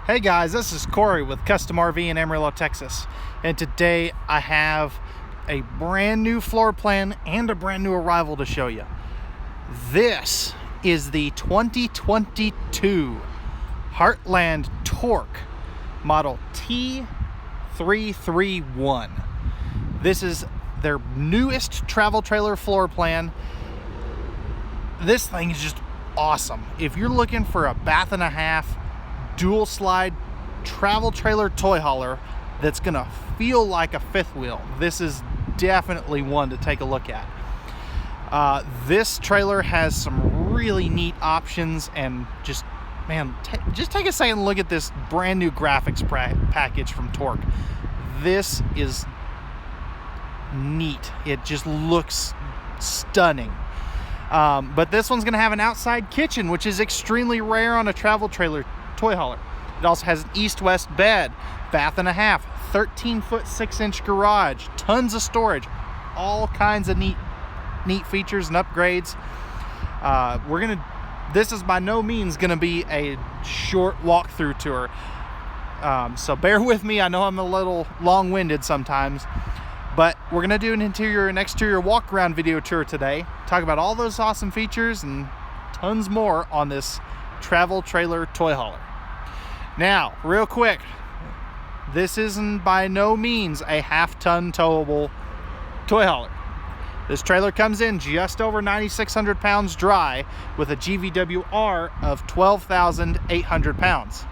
Hey guys, this is Corey with Custom RV in Amarillo, Texas, and today I have a brand new floor plan and a brand new arrival to show you. This is the 2022 Heartland Torque model T331. This is their newest travel trailer floor plan. This thing is just awesome. If you're looking for a bath and a half dual slide travel trailer toy hauler that's gonna feel like a fifth wheel, this is definitely one to take a look at. This trailer has some really neat options, and just take a second and look at this brand new graphics package from Torque. This is neat. It just looks stunning. But this one's gonna have an outside kitchen, which is extremely rare on a travel trailer toy hauler. It also has an east-west bed, bath and a half, 13-foot 6-inch garage, tons of storage, all kinds of neat features and upgrades. This is by no means gonna be a short walkthrough tour, so bear with me. I know I'm a little long-winded sometimes, but we're gonna do an interior and exterior walk-around video tour today, talk about all those awesome features and tons more on this travel trailer toy hauler. Now, real quick, this isn't by no means a half-ton towable toy hauler. This trailer comes in just over 9,600 pounds dry with a GVWR of 12,800 pounds.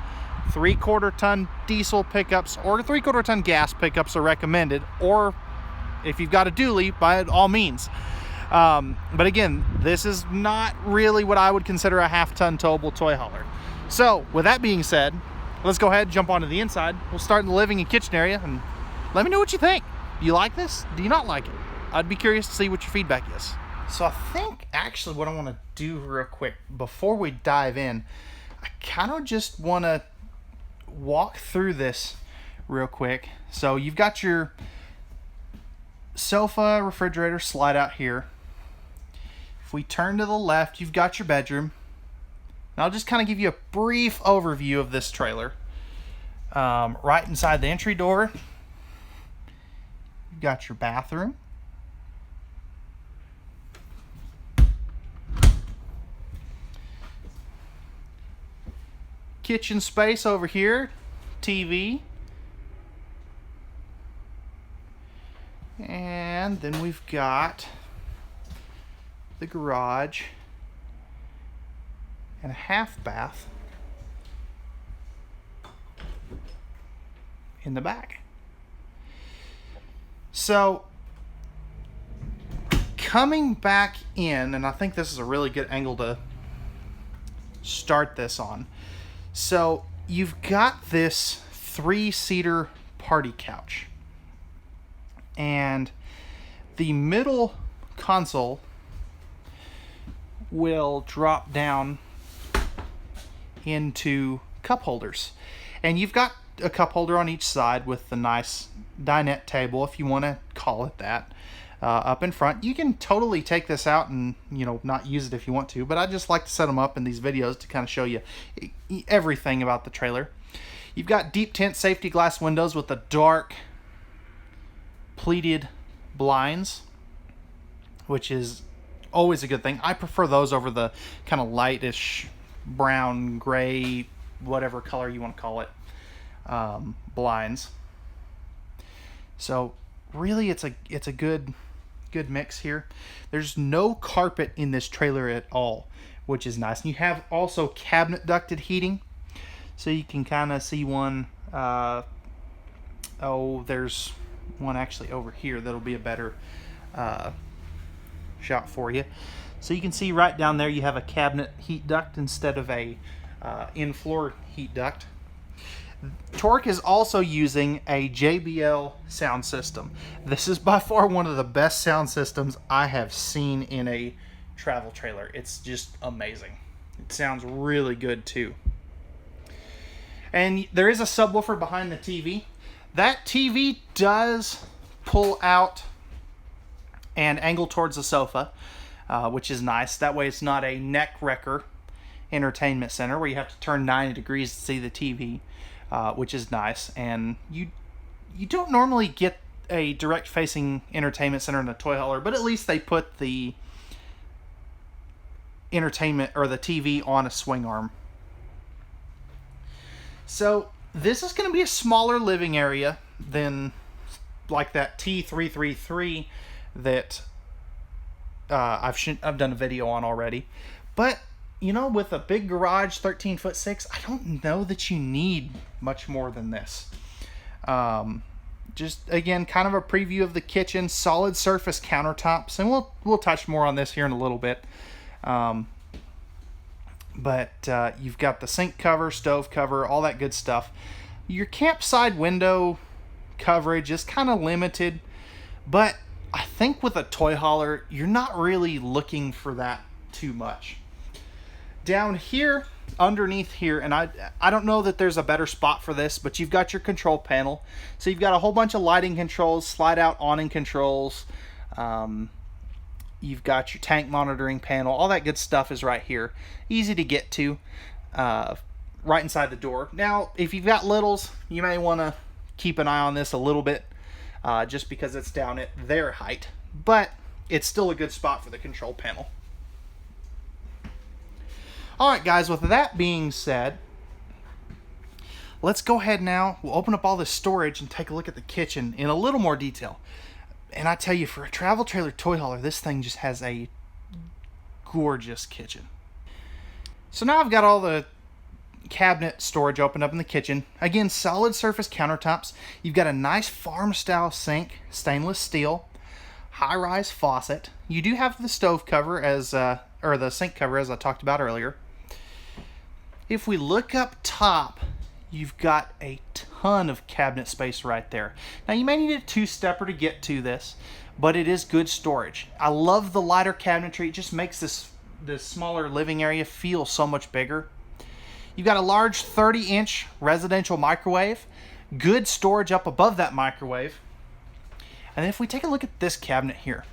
3/4 ton diesel pickups or 3/4 ton gas pickups are recommended, or if you've got a dually, by all means. But again, this is not really what I would consider a half-ton towable toy hauler. So with that being said, let's go ahead and jump onto the inside. We'll start in the living and kitchen area, and let me know what you think. Do you like this? Do you not like it? I'd be curious to see what your feedback is. So I think actually what I want to do real quick before we dive in, I kind of just want to walk through this real quick. So you've got your sofa, refrigerator slide out here. If we turn to the left, you've got your bedroom. And I'll just kind of give you a brief overview of this trailer. Right inside the entry door, you've got your bathroom. Kitchen space over here, TV. And then we've got the garage and a half bath in the back. So coming back in, and I think this is a really good angle to start this on. So you've got this 3-seater party couch, and the middle console will drop down into cup holders, and you've got a cup holder on each side with the nice dinette table, if you want to call it that, up in front. You can totally take this out and not use it if you want to, but I just like to set them up in these videos to kind of show you everything about the trailer. You've got deep tint safety glass windows with the dark pleated blinds, which is always a good thing. I prefer those over the kind of lightish brown, gray, whatever color you want to call it, blinds. So really it's a good mix here. There's no carpet in this trailer at all, which is nice. And you have also cabinet ducted heating, so you can kind of see one. There's one actually over here that'll be a better shot for you. So you can see right down there you have a cabinet heat duct instead of a in-floor heat duct. Torque is also using a JBL sound system. This is by far one of the best sound systems I have seen in a travel trailer. It's just amazing. It sounds really good too. And there is a subwoofer behind the TV. That TV does pull out and angle towards the sofa, which is nice. That way it's not a neck wrecker entertainment center where you have to turn 90 degrees to see the TV, which is nice. And you don't normally get a direct facing entertainment center in a toy hauler, but at least they put the entertainment or the TV on a swing arm. So this is going to be a smaller living area than like that T333 that I've done a video on already. But you know, with a big garage, 13'6", I don't know that you need much more than this. Just again, kind of a preview of the kitchen. Solid surface countertops, and we'll touch more on this here in a little bit. But you've got the sink cover, stove cover, all that good stuff. Your campside window coverage is kind of limited, but I think with a toy hauler, you're not really looking for that too much. Down here, underneath here, and I don't know that there's a better spot for this, but you've got your control panel. So you've got a whole bunch of lighting controls, slide out awning controls. You've got your tank monitoring panel. All that good stuff is right here. Easy to get to, right inside the door. Now, if you've got littles, you may want to keep an eye on this a little bit, just because it's down at their height. But it's still a good spot for the control panel. Alright guys, with that being said, let's go ahead now. We'll open up all this storage and take a look at the kitchen in a little more detail. And I tell you, for a travel trailer toy hauler, this thing just has a gorgeous kitchen. So now I've got all the cabinet storage opened up in the kitchen. Again, solid surface countertops. You've got a nice farm style sink, stainless steel, high-rise faucet. You do have the stove cover or the sink cover as I talked about earlier. If we look up top, you've got a ton of cabinet space right there. Now you may need a two-stepper to get to this, but it is good storage. I love the lighter cabinetry. It just makes this smaller living area feel so much bigger. You've got a large 30-inch residential microwave, good storage up above that microwave. And if we take a look at this cabinet here,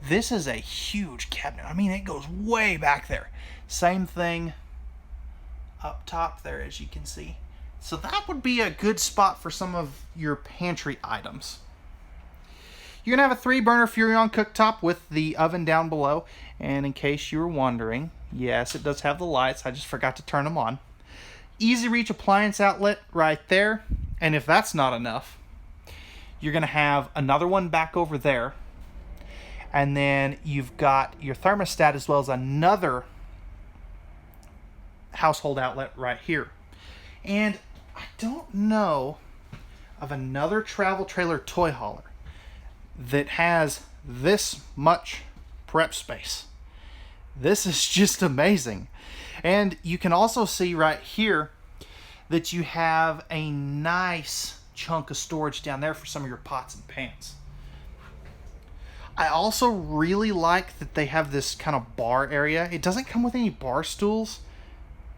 this is a huge cabinet. I mean, it goes way back there. Same thing up top there, as you can see. So that would be a good spot for some of your pantry items. You're going to have a 3-burner Furrion cooktop with the oven down below. And in case you were wondering, yes, it does have the lights. I just forgot to turn them on. Easy reach appliance outlet right there. And if that's not enough, you're going to have another one back over there. And then you've got your thermostat as well as another household outlet right here. And I don't know of another travel trailer toy hauler that has this much prep space. This is just amazing. And you can also see right here that you have a nice chunk of storage down there for some of your pots and pans. I also really like that they have this kind of bar area. It doesn't come with any bar stools,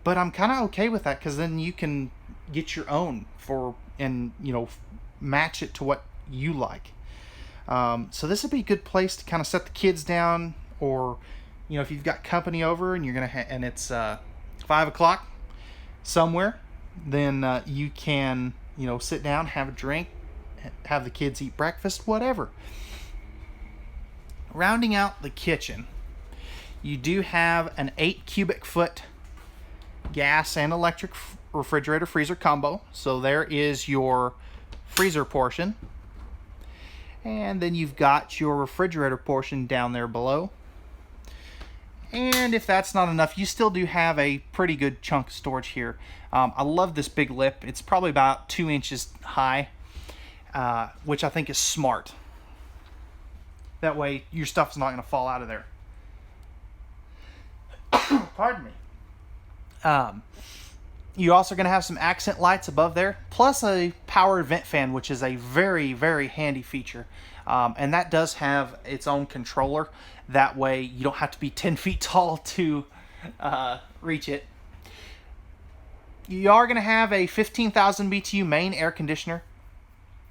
but I'm kind of okay with that because then you can get your own and match it to what you like. So this would be a good place to kind of set the kids down, or if you've got company over and you're gonna and it's 5 o'clock somewhere, then you can sit down, have a drink, have the kids eat breakfast, whatever. Rounding out the kitchen, you do have an 8 cubic foot gas and electric refrigerator freezer combo. So there is your freezer portion. And then you've got your refrigerator portion down there below. And if that's not enough, you still do have a pretty good chunk of storage here. I love this big lip. It's probably about 2 inches high, which I think is smart. That way your stuff's not going to fall out of there. Pardon me. You're also going to have some accent lights above there, plus a power vent fan, which is a very, very handy feature. And that does have its own controller. That way you don't have to be 10 feet tall to reach it. You are going to have a 15,000 BTU main air conditioner.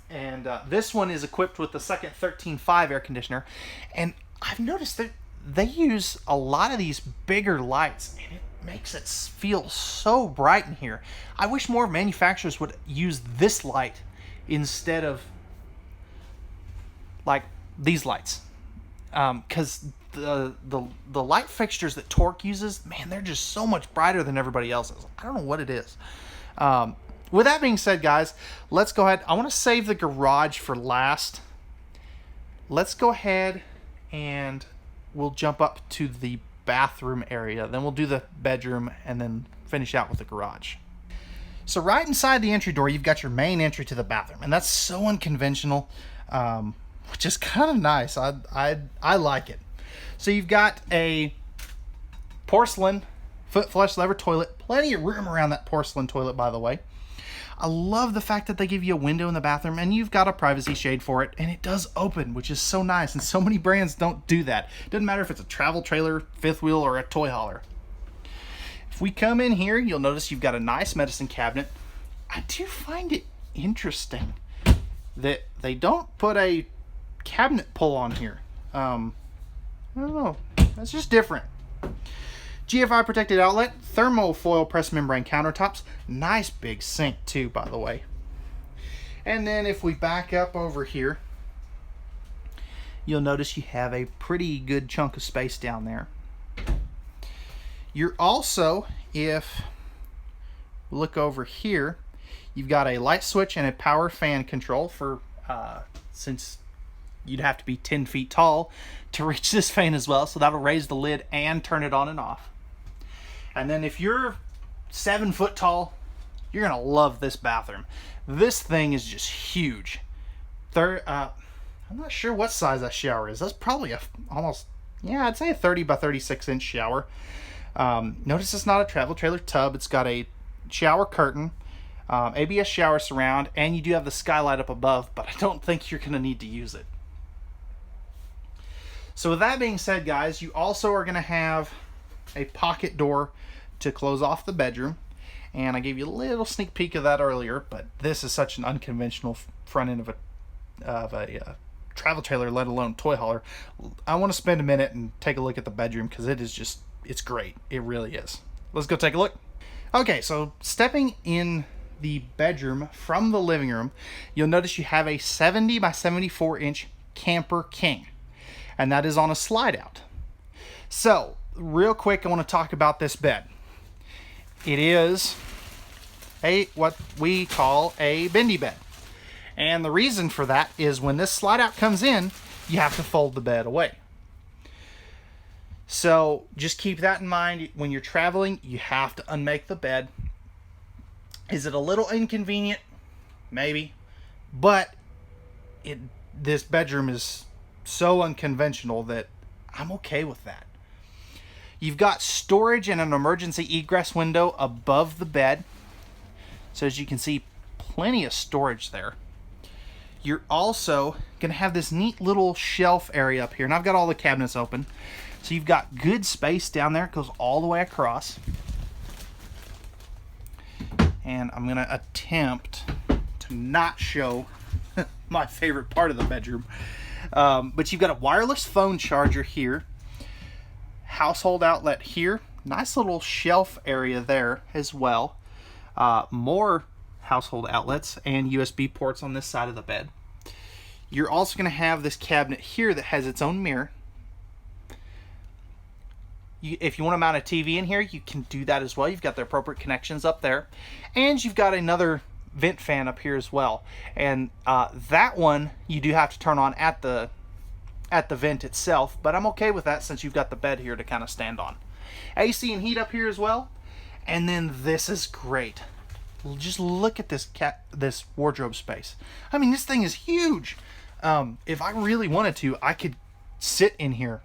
And this one is equipped with the second 13.5 air conditioner. And I've noticed that they use a lot of these bigger lights, and makes it feel so bright in here. I wish more manufacturers would use this light instead of like these lights, because the light fixtures that Torque uses, man, they're just so much brighter than everybody else's. I don't know what it is. With that being said, guys, let's go ahead. I want to save the garage for last. Let's go ahead and we'll jump up to the bathroom area. Then we'll do the bedroom and then finish out with the garage. So right inside the entry door, you've got your main entry to the bathroom, and that's so unconventional, which is kind of nice. I like it. So you've got a porcelain foot flush lever toilet. Plenty of room around that porcelain toilet, by the way. I love the fact that they give you a window in the bathroom, and you've got a privacy shade for it, and it does open, which is so nice, and so many brands don't do that. It doesn't matter if it's a travel trailer, fifth wheel, or a toy hauler. If we come in here, you'll notice you've got a nice medicine cabinet. I do find it interesting that they don't put a cabinet pull on here. I don't know, that's just different. GFI protected outlet, thermofoil press membrane countertops, nice big sink too, by the way. And then if we back up over here, you'll notice you have a pretty good chunk of space down there. You're also, if we look over here, you've got a light switch and a power fan control for, since you'd have to be 10 feet tall to reach this fan as well, so that'll raise the lid and turn it on and off. And then if you're 7 foot tall, you're gonna love this bathroom. This thing is just huge. I'm not sure what size that shower is. That's probably I'd say a 30 by 36 inch shower. Notice it's not a travel trailer tub. It's got a shower curtain, ABS shower surround, and you do have the skylight up above, but I don't think you're gonna need to use it. So with that being said, guys, you also are gonna have a pocket door to close off the bedroom, and I gave you a little sneak peek of that earlier, but this is such an unconventional front end of a travel trailer, let alone toy hauler. I want to spend a minute and take a look at the bedroom because it's great. It really is. Let's go take a look. Okay, so stepping in the bedroom from the living room, you'll notice you have a 70 by 74 inch Camper King, and that is on a slide out. So real quick, I want to talk about this bed. It is what we call a bendy bed. And the reason for that is when this slide out comes in, you have to fold the bed away. So just keep that in mind. When you're traveling, you have to unmake the bed. Is it a little inconvenient? Maybe. But this bedroom is so unconventional that I'm okay with that. You've got storage and an emergency egress window above the bed. So as you can see, plenty of storage there. You're also going to have this neat little shelf area up here. And I've got all the cabinets open. So you've got good space down there. It goes all the way across. And I'm going to attempt to not show my favorite part of the bedroom. But you've got a wireless phone charger here. Household outlet here. Nice little shelf area there as well. More household outlets and USB ports on this side of the bed. You're also going to have this cabinet here that has its own mirror. If you want to mount a TV in here, you can do that as well. You've got the appropriate connections up there. And you've got another vent fan up here as well. And that one you do have to turn on at the vent itself, but I'm okay with that since you've got the bed here to kind of stand on. AC and heat up here as well. And then this is great. Just look at this wardrobe space. I mean, this thing is huge. If I really wanted to, I could sit in here.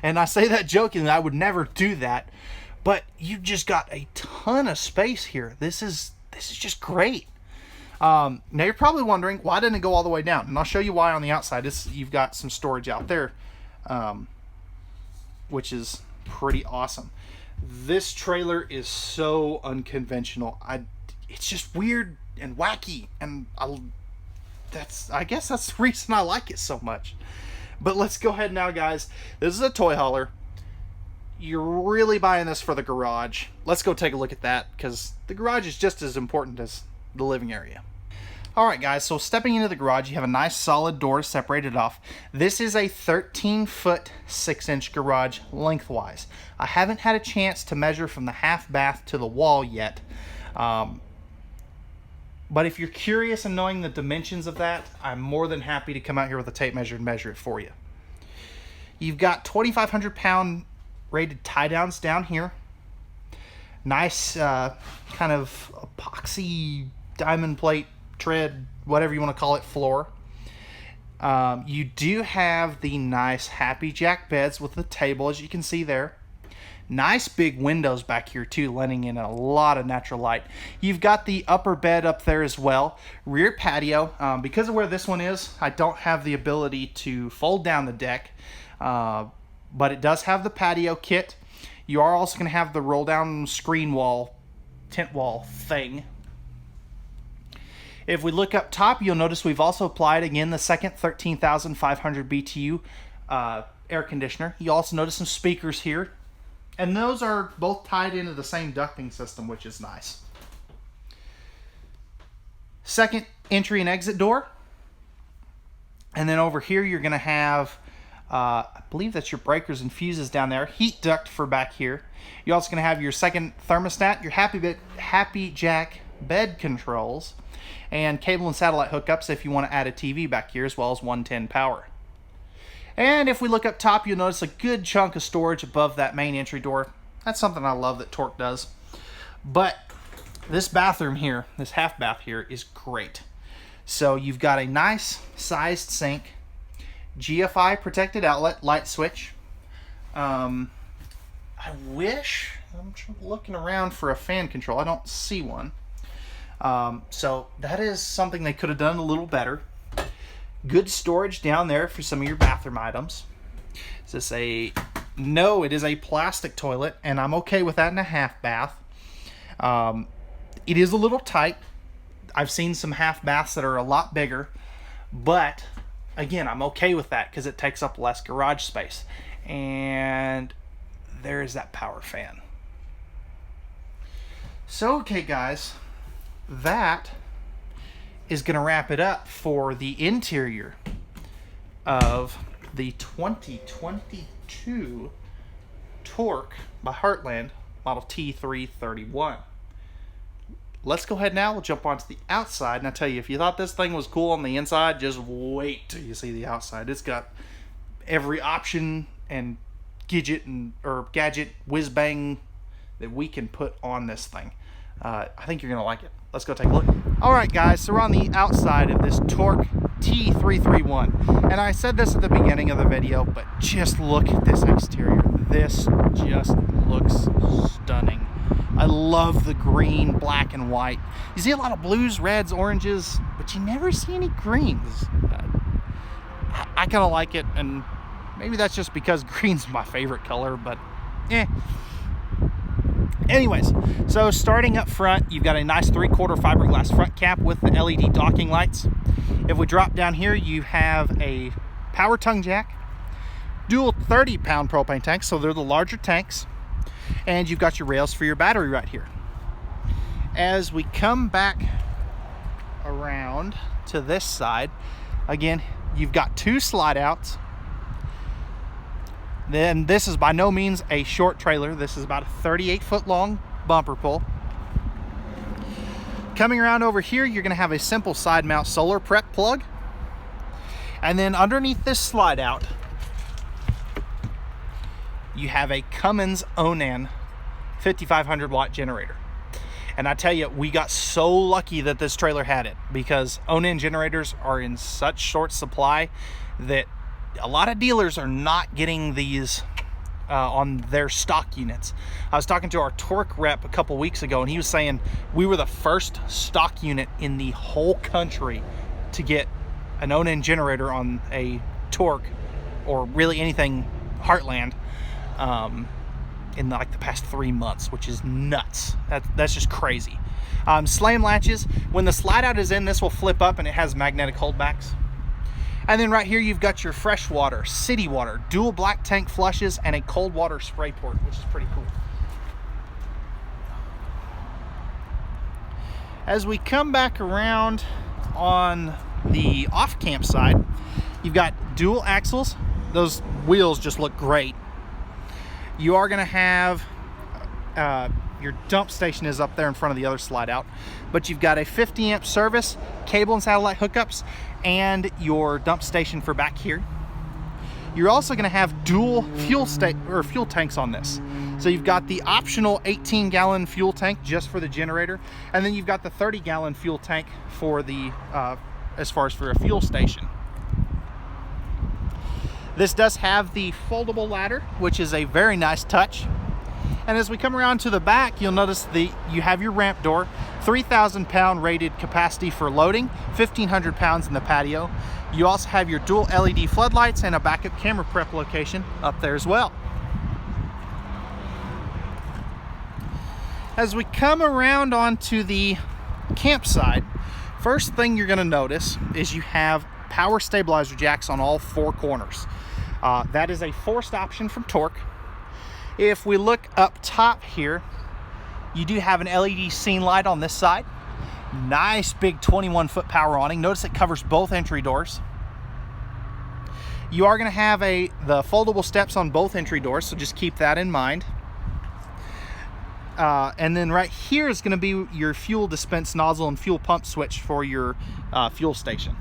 And I say that jokingly, I would never do that. But you just got a ton of space here. This is just great. Now you're probably wondering, why didn't it go all the way down? And I'll show you why on the outside. You've got some storage out there, which is pretty awesome. This trailer is so unconventional. It's just weird and wacky, and I guess that's the reason I like it so much. But let's go ahead now, guys. This is a toy hauler. you're really buying this for the garage. Let's go take a look at that, because the garage is just as important as the living area. Alright guys, so stepping into the garage, you have a nice solid door separated off. This is a 13-foot 6-inch garage lengthwise. I haven't had a chance to measure from the half bath to the wall yet. But if you're curious in knowing the dimensions of that, I'm more than happy to come out here with a tape measure and measure it for you. You've got 2,500 pound rated tie downs down here. Nice kind of epoxy diamond plate tread, whatever you want to call it, floor. You do have the nice Happy Jack beds with the table, as you can see there. Nice big windows back here too, letting in a lot of natural light. You've got the upper bed up there as well. Rear patio. Because of where this one is, I don't have the ability to fold down the deck, but it does have the patio kit. You are also going to have the roll down screen wall, tent wall thing. If we look up top, you'll notice we've also applied, again, the second 13,500 BTU air conditioner. You also notice some speakers here. And those are both tied into the same ducting system, which is nice. Second entry and exit door. And then over here, you're going to have, I believe that's your breakers and fuses down there. Heat duct for back here. You're also going to have your second thermostat, your Happy Jack bed controls, and cable and satellite hookups if you want to add a TV back here, as well as 110 power. And if we look up top, you'll notice a good chunk of storage above that main entry door. That's something I love that Torque does. But this bathroom here, this half bath here, is great. So you've got a nice sized sink, GFI protected outlet, light switch. I'm looking around for a fan control. I don't see one. So that is something they could have done a little better. Good storage down there for some of your bathroom items. Is this a... No, it is a plastic toilet, and I'm okay with that in a half bath. It is a little tight. I've seen some half baths that are a lot bigger, but again, I'm okay with that because it takes up less garage space. And there's that power fan. So, okay guys, that is going to wrap it up for the interior of the 2022 Torque by Heartland model T331. Let's go ahead now. We'll jump onto the outside, and I tell you, if you thought this thing was cool on the inside, just wait till you see the outside. It's got every option and gadget whiz bang that we can put on this thing. I think you're gonna like it. Let's go take a look. All right, guys, so we're on the outside of this Torque T331, and I said this at the beginning of the video, but just look at this exterior. This just looks stunning. I love the green, black, and white. You see a lot of blues, reds, oranges, but you never see any greens. I kind of like it, and maybe that's just because green's my favorite color, but Anyways, so starting up front, you've got a nice 3/4 fiberglass front cap with the LED docking lights. If we drop down here, you have a power tongue jack, dual 30-pound propane tanks, so they're the larger tanks, and you've got your rails for your battery right here. As we come back around to this side, again, you've got two slide outs. Then this is by no means a short trailer. This is about a 38-foot long bumper pull. Coming around over here, you're going to have a simple side mount solar prep plug. And then underneath this slide out, you have a Cummins Onan 5,500 watt generator. And I tell you, we got so lucky that this trailer had it, because Onan generators are in such short supply that a lot of dealers are not getting these on their stock units. I was talking to our Torque rep a couple weeks ago, and he was saying we were the first stock unit in the whole country to get an Onan generator on a Torque, or really anything Heartland, in like the past 3 months, which is nuts. That's just crazy. Slam latches. When the slide out is in, this will flip up and it has magnetic holdbacks. And then right here you've got your freshwater, city water, dual black tank flushes, and a cold water spray port, which is pretty cool. As we come back around on the off-camp side, you've got dual axles. Those wheels just look great. You are going to have your dump station is up there in front of the other slide out, but you've got a 50 amp service, cable and satellite hookups, and your dump station for back here. You're also going to have dual fuel tanks on this. So you've got the optional 18-gallon fuel tank just for the generator, and then you've got the 30-gallon fuel tank for the as far as for a fuel station. This does have the foldable ladder, which is a very nice touch. And as we come around to the back, you'll notice you have your ramp door, 3,000 pound rated capacity for loading, 1,500 pounds in the patio. You also have your dual LED floodlights and a backup camera prep location up there as well. As we come around onto the campsite, first thing you're going to notice is you have power stabilizer jacks on all four corners. That is a forced option from Torque. If we look up top here, you do have an LED scene light on this side. Nice big 21-foot power awning. Notice it covers both entry doors. You are going to have the foldable steps on both entry doors, so just keep that in mind. And then right here is going to be your fuel dispense nozzle and fuel pump switch for your fuel station.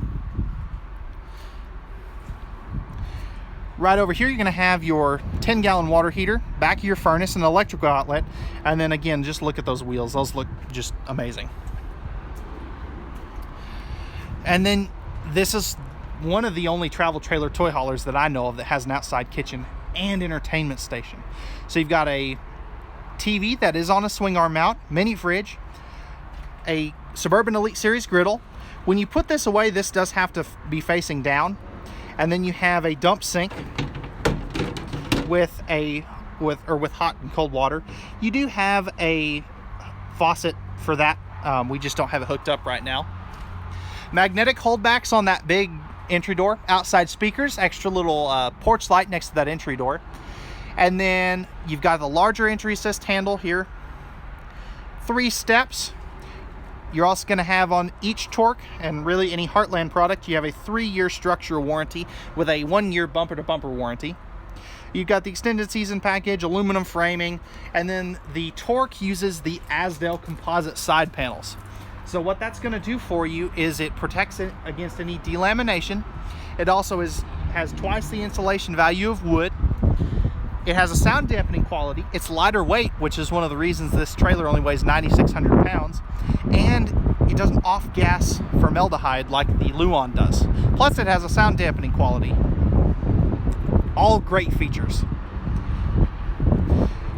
Right over here, you're going to have your 10-gallon water heater, back of your furnace, and an electrical outlet. And then again, just look at those wheels. Those look just amazing. And then this is one of the only travel trailer toy haulers that I know of that has an outside kitchen and entertainment station. So you've got a TV that is on a swing arm mount, mini fridge, a Suburban Elite Series griddle. When you put this away, this does have to be facing down. And then you have a dump sink with hot and cold water. You do have a faucet for that. We just don't have it hooked up right now. Magnetic holdbacks on that big entry door. Outside speakers, extra little porch light next to that entry door. And then you've got the larger entry assist handle here. 3 steps. You're also going to have on each Torque and really any Heartland product, you have a 3-year structural warranty with a 1-year bumper-to-bumper warranty. You've got the extended season package, aluminum framing, and then the Torque uses the Asdale composite side panels. So what that's going to do for you is it protects it against any delamination. It also has twice the insulation value of wood. It has a sound dampening quality. It's lighter weight, which is one of the reasons this trailer only weighs 9,600 pounds. And it doesn't off-gas formaldehyde like the Luan does. Plus, it has a sound dampening quality. All great features.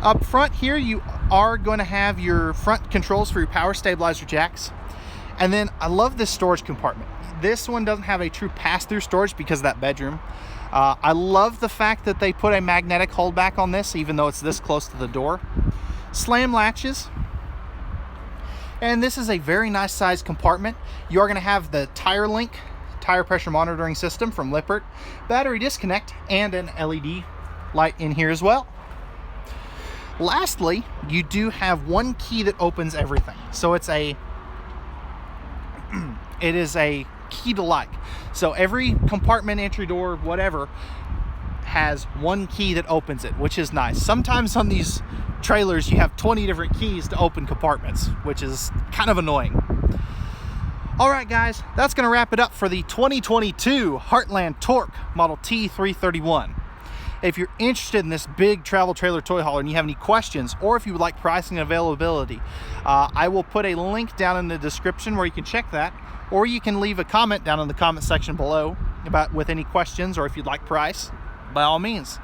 Up front here, you are going to have your front controls for your power stabilizer jacks. And then I love this storage compartment. This one doesn't have a true pass-through storage because of that bedroom. I love the fact that they put a magnetic holdback on this, even though it's this close to the door. Slam latches. And this is a very nice sized compartment. You are going to have the Tire Link tire pressure monitoring system from Lippert, battery disconnect, and an LED light in here as well. Lastly, you do have one key that opens everything. So it is a key to like. So every compartment, entry door, whatever, has one key that opens it, which is nice. Sometimes on these trailers you have 20 different keys to open compartments, which is kind of annoying. All right, guys, that's going to wrap it up for the 2022 Heartland Torque model T331. If you're interested in this big travel trailer toy hauler and you have any questions, or if you would like pricing and availability, I will put a link down in the description where you can check that, or you can leave a comment down in the comment section below with any questions, or if you'd like price, by all means.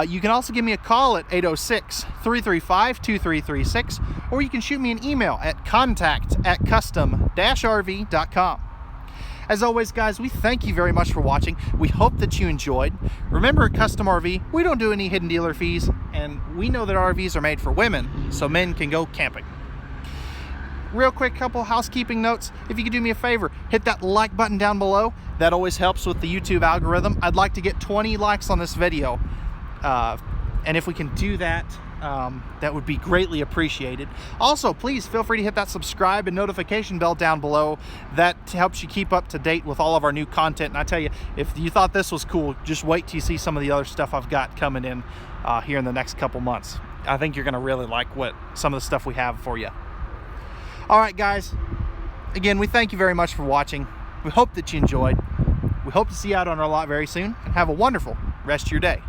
You can also give me a call at 806-335-2336, or you can shoot me an email at contact@custom-rv.com. As always, guys, we thank you very much for watching. We hope that you enjoyed. Remember, at Custom RV, we don't do any hidden dealer fees, and we know that RVs are made for women, so men can go camping. real quick, couple housekeeping notes. If you could do me a favor, hit that like button down below. That always helps with the YouTube algorithm. I'd like to get 20 likes on this video. And if we can do that, that would be greatly appreciated. Also, please feel free to hit that subscribe and notification bell down below. That helps you keep up to date with all of our new content. And I tell you, if you thought this was cool, just wait till you see some of the other stuff I've got coming in here in the next couple months. I think you're gonna really like some of the stuff we have for you. All right, guys, again, we thank you very much for watching. We hope that you enjoyed. We hope to see you out on our lot very soon, and have a wonderful rest of your day.